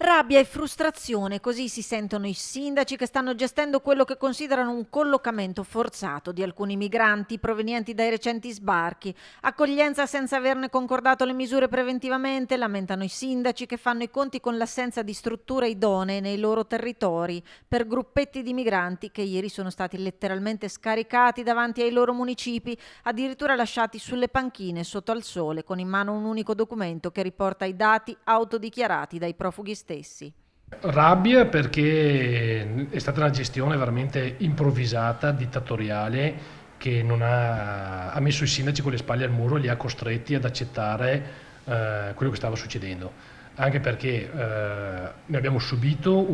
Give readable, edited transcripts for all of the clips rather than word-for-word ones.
Rabbia e frustrazione, così si sentono i sindaci che stanno gestendo quello che considerano un collocamento forzato di alcuni migranti provenienti dai recenti sbarchi. Accoglienza senza averne concordato le misure preventivamente, lamentano i sindaci che fanno i conti con l'assenza di strutture idonee nei loro territori per gruppetti di migranti che ieri sono stati letteralmente scaricati davanti ai loro municipi, addirittura lasciati sulle panchine sotto al sole con in mano un unico documento che riporta i dati autodichiarati dai profughi stessi. Rabbia perché è stata una gestione veramente improvvisata, dittatoriale, che non ha messo i sindaci con le spalle al muro e li ha costretti ad accettare quello che stava succedendo. Anche perché noi abbiamo subito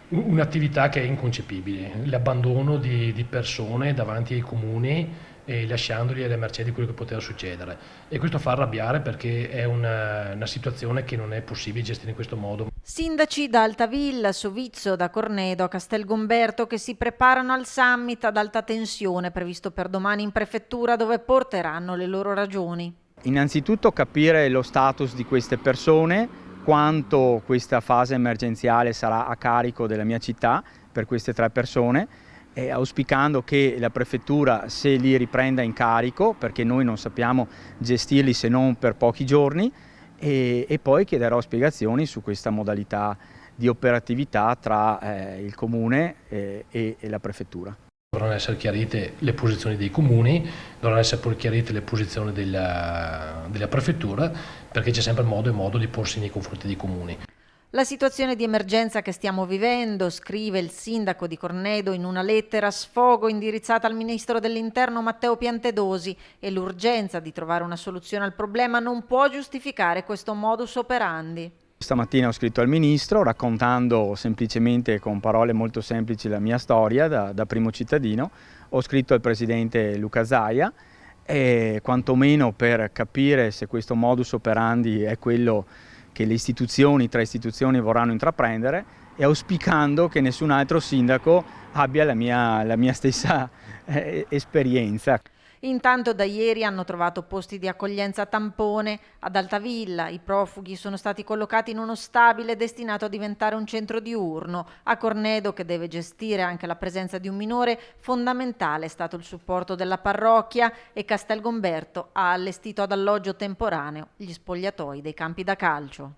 un'attività che è inconcepibile, l'abbandono di persone davanti ai comuni e lasciandoli alle mercé di quello che poteva succedere. E questo fa arrabbiare perché è una situazione che non è possibile gestire in questo modo. Sindaci da Altavilla, Sovizzo, da Cornedo a Castelgomberto che si preparano al summit ad alta tensione previsto per domani in prefettura, dove porteranno le loro ragioni. Innanzitutto capire lo status di queste persone, quanto questa fase emergenziale sarà a carico della mia città per queste 3 persone, auspicando che la prefettura se li riprenda in carico, perché noi non sappiamo gestirli se non per pochi giorni, e poi chiederò spiegazioni su questa modalità di operatività tra il comune e la prefettura. Dovranno essere chiarite le posizioni dei comuni, dovranno essere poi chiarite le posizioni della prefettura, perché c'è sempre modo e modo di porsi nei confronti dei comuni. La situazione di emergenza che stiamo vivendo, scrive il sindaco di Cornedo in una lettera sfogo indirizzata al ministro dell'Interno Matteo Piantedosi, e l'urgenza di trovare una soluzione al problema non può giustificare questo modus operandi. Stamattina ho scritto al Ministro raccontando semplicemente con parole molto semplici la mia storia da primo cittadino. Ho scritto al Presidente Luca Zaia, quantomeno per capire se questo modus operandi è quello che le istituzioni, 3 istituzioni vorranno intraprendere, e auspicando che nessun altro sindaco abbia la mia stessa esperienza. Intanto da ieri hanno trovato posti di accoglienza tampone ad Altavilla. I profughi sono stati collocati in uno stabile destinato a diventare un centro diurno. A Cornedo, che deve gestire anche la presenza di un minore, fondamentale è stato il supporto della parrocchia, e Castelgomberto ha allestito ad alloggio temporaneo gli spogliatoi dei campi da calcio.